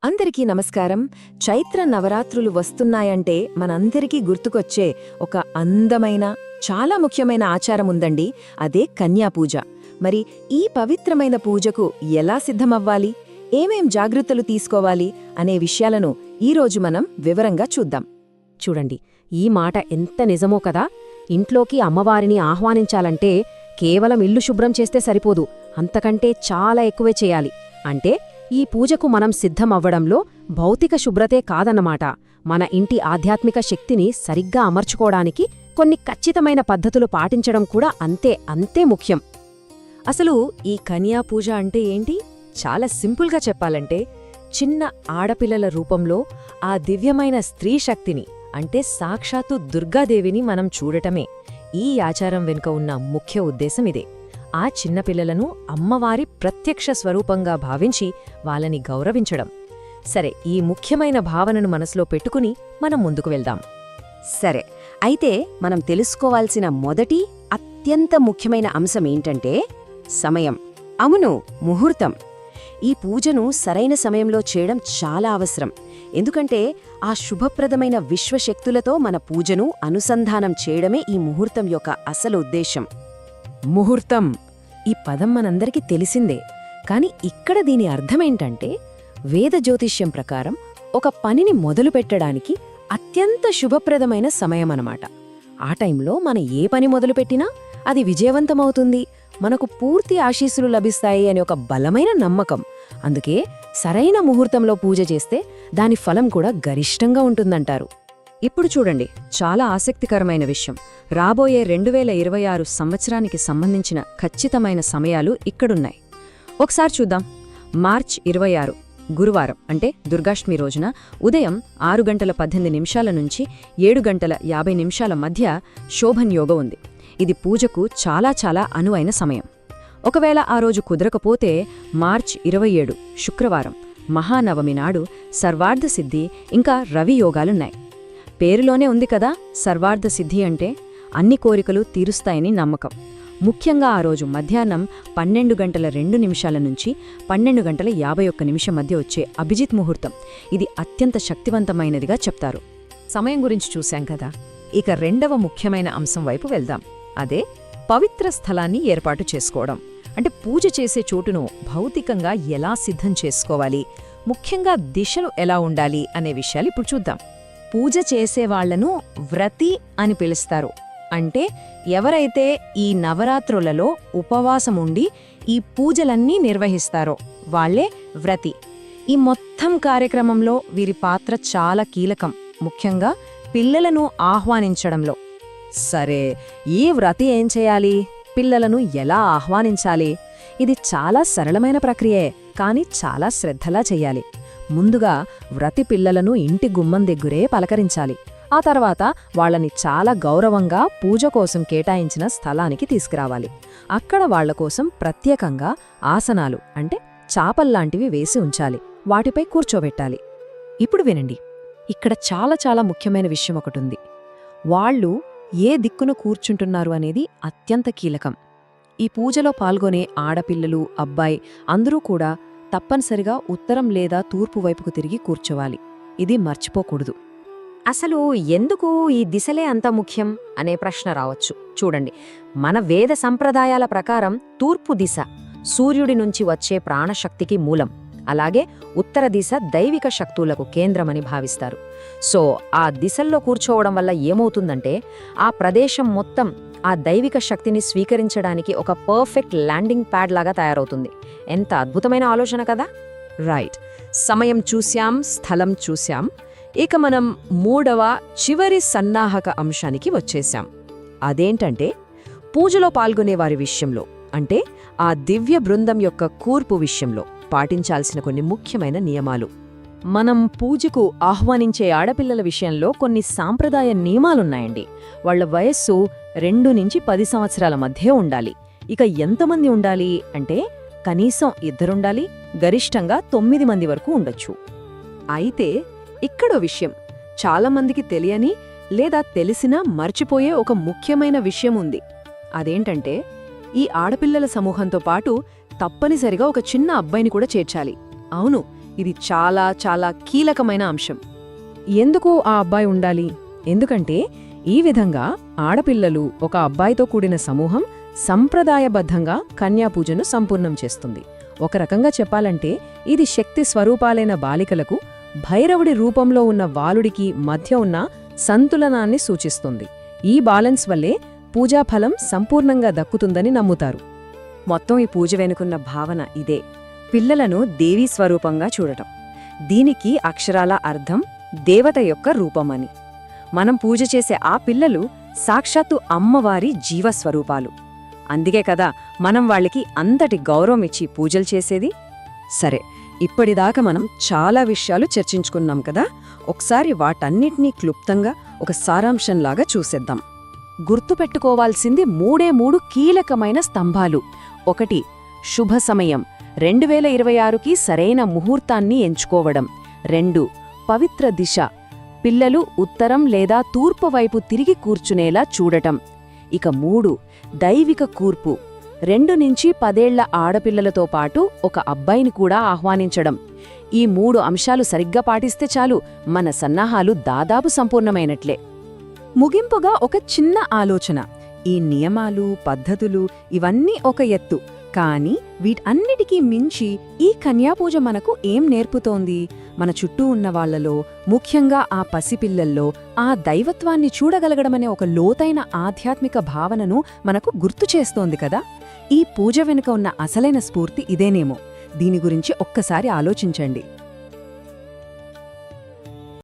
అందరికీ నమస్కారం. చైత్ర నవరాత్రులు వస్తున్నాయంటే మనందరికీ గుర్తుకొచ్చే ఒక అందమైన చాలా ముఖ్యమైన ఆచారం ఉందండి. అదే కన్యాపూజ. మరి ఈ పవిత్రమైన పూజకు ఎలా సిద్ధమవ్వాలి, ఏమేం జాగ్రత్తలు తీసుకోవాలి అనే విషయాలను ఈరోజు మనం వివరంగా చూద్దాం. చూడండి, ఈ మాట ఎంత నిజమో కదా. ఇంట్లోకి అమ్మవారిని ఆహ్వానించాలంటే కేవలం ఇల్లు శుభ్రం చేస్తే సరిపోదు, అంతకంటే చాలా ఎక్కువే చేయాలి. అంటే ఈ పూజకు మనం సిద్ధమవ్వడంలో భౌతిక శుభ్రతే కాదన్నమాట, మన ఇంటి ఆధ్యాత్మిక శక్తిని సరిగ్గా అమర్చుకోవడానికి కొన్ని ఖచ్చితమైన పద్ధతులు పాటించడం కూడా అంతే ముఖ్యం. అసలు ఈ కన్యాపూజ అంటే ఏంటి? చాలా సింపుల్గా చెప్పాలంటే చిన్న ఆడపిల్లల రూపంలో ఆ దివ్యమైన స్త్రీ శక్తిని, అంటే సాక్షాత్తు దుర్గాదేవిని మనం చూడటమే. ఈ ఆచారం వెనుక ఉన్న ముఖ్య ఉద్దేశం ఇదే. ఆ చిన్నపిల్లలను అమ్మవారి ప్రత్యక్ష స్వరూపంగా భావించి వాళ్ళని గౌరవించడం. సరే, ఈ ముఖ్యమైన భావనను మనసులో పెట్టుకుని మనం ముందుకు వెళ్దాం. సరే, అయితే మనం తెలుసుకోవాల్సిన మొదటి అత్యంత ముఖ్యమైన అంశమేంటంటే సమయం. అవును, ముహూర్తం. ఈ పూజను సరైన సమయంలో చేయడం చాలా అవసరం. ఎందుకంటే ఆ శుభప్రదమైన విశ్వశక్తులతో మన పూజను అనుసంధానం చేయడమే ఈ ముహూర్తం యొక్క అసలు ఉద్దేశం. ముహూర్తం, ఈ పదం మనందరికీ తెలిసిందే. కాని ఇక్కడ దీని అర్థమేంటంటే వేద జ్యోతిష్యం ప్రకారం ఒక పనిని మొదలుపెట్టడానికి అత్యంత శుభప్రదమైన సమయమన్నమాట. ఆ టైంలో మనం ఏ పని మొదలుపెట్టినా అది విజయవంతమవుతుంది, మనకు పూర్తి ఆశీస్సులు లభిస్తాయి అని ఒక బలమైన నమ్మకం. అందుకే సరైన ముహూర్తంలో పూజ చేస్తే దాని ఫలం కూడా గరిష్టంగా ఉంటుందంటారు. ఇప్పుడు చూడండి, చాలా ఆసక్తికరమైన విషయం. రాబోయే 2026 సంవత్సరానికి సంబంధించిన ఖచ్చితమైన సమయాలు ఇక్కడున్నాయి. ఒకసారి చూద్దాం. మార్చ్ 26 గురువారం, అంటే దుర్గాష్టమి రోజున ఉదయం 6:18 నుంచి 7:50 మధ్య శోభన్ యోగ ఉంది. ఇది పూజకు చాలా అనువైన సమయం. ఒకవేళ ఆ రోజు కుదరకపోతే మార్చ్ 27 శుక్రవారం మహానవమి నాడు సర్వార్థ సిద్ధి ఇంకా రవి యోగాలున్నాయి. పేరులోనే ఉంది కదా, సర్వార్థ సిద్ధి అంటే అన్ని కోరికలు తీరుస్తాయని నమ్మకం. ముఖ్యంగా ఆ రోజు మధ్యాహ్నం 12:02 నుంచి 12:51 మధ్య వచ్చే అభిజిత్ ముహూర్తం, ఇది అత్యంత శక్తివంతమైనదిగా చెప్తారు. సమయం గురించి చూశాం కదా, ఇక రెండవ ముఖ్యమైన అంశం వైపు వెళ్దాం. అదే పవిత్ర స్థలాన్ని ఏర్పాటు చేసుకోవడం. అంటే పూజ చేసే చోటును భౌతికంగా ఎలా సిద్ధం చేసుకోవాలి, ముఖ్యంగా దిశలు ఎలా ఉండాలి అనే విషయాలు ఇప్పుడు చూద్దాం. పూజ చేసేవాళ్లను వ్రతి అని పిలుస్తారు. అంటే ఎవరైతే ఈ నవరాత్రులలో ఉపవాసముండి ఈ పూజలన్నీ నిర్వహిస్తారో వాళ్లే వ్రతి. ఈ మొత్తం కార్యక్రమంలో వీరి పాత్ర చాలా కీలకం, ముఖ్యంగా పిల్లలను ఆహ్వానించడంలో. సరే, ఈ వ్రతి ఏం చేయాలి, పిల్లలను ఎలా ఆహ్వానించాలి? ఇది చాలా సరళమైన ప్రక్రియే, కానీ చాలా శ్రద్ధలా చెయ్యాలి. ముందుగా వ్రతి పిల్లలను ఇంటి గుమ్మం దగ్గరే పలకరించాలి. ఆ తర్వాత వాళ్లని చాలా గౌరవంగా పూజ కోసం కేటాయించిన స్థలానికి తీసుకురావాలి. అక్కడ వాళ్లకోసం ప్రత్యేకంగా ఆసనాలు, అంటే చాపల్లాంటివి వేసి ఉంచాలి. వాటిపై కూర్చోబెట్టాలి. ఇప్పుడు వినండి, ఇక్కడ చాలా ముఖ్యమైన విషయం ఒకటుంది. వాళ్ళు ఏ దిక్కున కూర్చుంటున్నారు అనేది అత్యంత కీలకం. ఈ పూజలో పాల్గొనే ఆడపిల్లలు, అబ్బాయి అందరూ కూడా తప్పనిసరిగా ఉత్తరం లేదా తూర్పు వైపుకు తిరిగి కూర్చోవాలి. ఇది మర్చిపోకూడదు. అసలు ఎందుకు ఈ దిశలే అంత ముఖ్యం అనే ప్రశ్న రావచ్చు. చూడండి, మన వేద సంప్రదాయాల ప్రకారం తూర్పు దిశ సూర్యుడి నుంచి వచ్చే ప్రాణశక్తికి మూలం, అలాగే ఉత్తర దిశ దైవిక శక్తులకు కేంద్రమని భావిస్తారు. సో ఆ దిశల్లో కూర్చోవడం వల్ల ఏమవుతుందంటే ఆ ప్రదేశం మొత్తం ఆ దైవిక శక్తిని స్వీకరించడానికి ఒక పర్ఫెక్ట్ ల్యాండింగ్ ప్యాడ్ లాగా తయారవుతుంది. ఎంత అద్భుతమైన ఆలోచన కదా. రైట్, సమయం చూశాం, స్థలం చూశాం. ఇక మనం మూడవ చివరి సన్నాహక అంశానికి వచ్చేశాం. అదేంటంటే పూజలో పాల్గొనేవారి విషయంలో, అంటే ఆ దివ్య బృందం యొక్క కూర్పు విషయంలో పాటించాల్సిన కొన్ని ముఖ్యమైన నియమాలు. మనం పూజకు ఆహ్వానించే ఆడపిల్లల విషయంలో కొన్ని సాంప్రదాయ నియమాలున్నాయండి. వాళ్ల వయస్సు 2 నుంచి 10 సంవత్సరాల మధ్య ఉండాలి. ఇక ఎంతమంది ఉండాలి అంటే కనీసం 2 ఉండాలి, గరిష్టంగా 9 మంది వరకు ఉండొచ్చు. అయితే ఇక్కడో విషయం, చాలామందికి తెలియని లేదా తెలిసినా మర్చిపోయే ఒక ముఖ్యమైన విషయం ఉంది. అదేంటంటే ఈ ఆడపిల్లల సమూహంతో పాటు తప్పనిసరిగా ఒక చిన్న అబ్బాయిని కూడా చేర్చాలి. అవును, ఇది చాలా చాలా కీలకమైన అంశం. ఎందుకు ఆ అబ్బాయి ఉండాలి? ఎందుకంటే ఈ విధంగా ఆడపిల్లలు ఒక అబ్బాయితో కూడిన సమూహం సంప్రదాయబద్ధంగా కన్యాపూజను సంపూర్ణం చేస్తుంది. ఒక రకంగా చెప్పాలంటే ఇది శక్తి స్వరూపాలైన బాలికలకు భైరవుడి రూపంలో ఉన్న వాలుడికి మధ్య ఉన్న సంతులనాన్ని సూచిస్తుంది. ఈ బ్యాలెన్స్ వల్లే పూజాఫలం సంపూర్ణంగా దక్కుతుందని నమ్ముతారు. మొత్తం ఈ పూజ వెనుకున్న భావన ఇదే, పిల్లలను దేవీ స్వరూపంగా చూడటం. దీనికి అక్షరాల అర్థం దేవత యొక్క రూపమని. మనం పూజ చేసే ఆ పిల్లలు సాక్షాత్తు అమ్మవారి జీవస్వరూపాలు. అందుకే కదా మనం వాళ్ళకి అంతటి గౌరవం ఇచ్చి పూజలు చేసేది. సరే, ఇప్పటిదాకా మనం చాలా విషయాలు చర్చించుకున్నాం కదా, ఒకసారి వాటన్నిటినీ క్లుప్తంగా ఒక సారాంశంలాగా చూసేద్దాం. గుర్తుపెట్టుకోవాల్సింది 3 కీలకమైన స్తంభాలు. 1. శుభ సమయం, 2026కి సరైన ముహూర్తాన్ని ఎంచుకోవడం. 2. పవిత్ర దిశ, పిల్లలు ఉత్తరం లేదా తూర్పు వైపు తిరిగి కూర్చునేలా చూడటం. ఇక 3. దైవిక కూర్పు, 2 నుంచి 10 ఏళ్ల ఆడపిల్లలతో పాటు ఒక అబ్బాయిని కూడా ఆహ్వానించడం. ఈ 3 అంశాలు సరిగ్గా పాటిస్తే చాలు, మన సన్నాహాలు దాదాపు సంపూర్ణమైనట్లే. ముగింపుగా ఒక చిన్న ఆలోచన. ఈ నియమాలు, పద్ధతులు ఇవన్నీ ఒక ఎత్తు, కానీ వీటన్నిటికీ మించి ఈ కన్యాపూజ మనకు ఏం నేర్పుతోంది? మన చుట్టూ ఉన్న వాళ్లలో, ముఖ్యంగా ఆ పసిపిల్లల్లో ఆ దైవత్వాన్ని చూడగలగడమనే ఒక లోతైన ఆధ్యాత్మిక భావనను మనకు గుర్తు చేస్తోంది కదా. ఈ పూజ వెనుక ఉన్న అసలైన స్ఫూర్తి ఇదేనేమో. దీని గురించి ఒక్కసారి ఆలోచించండి.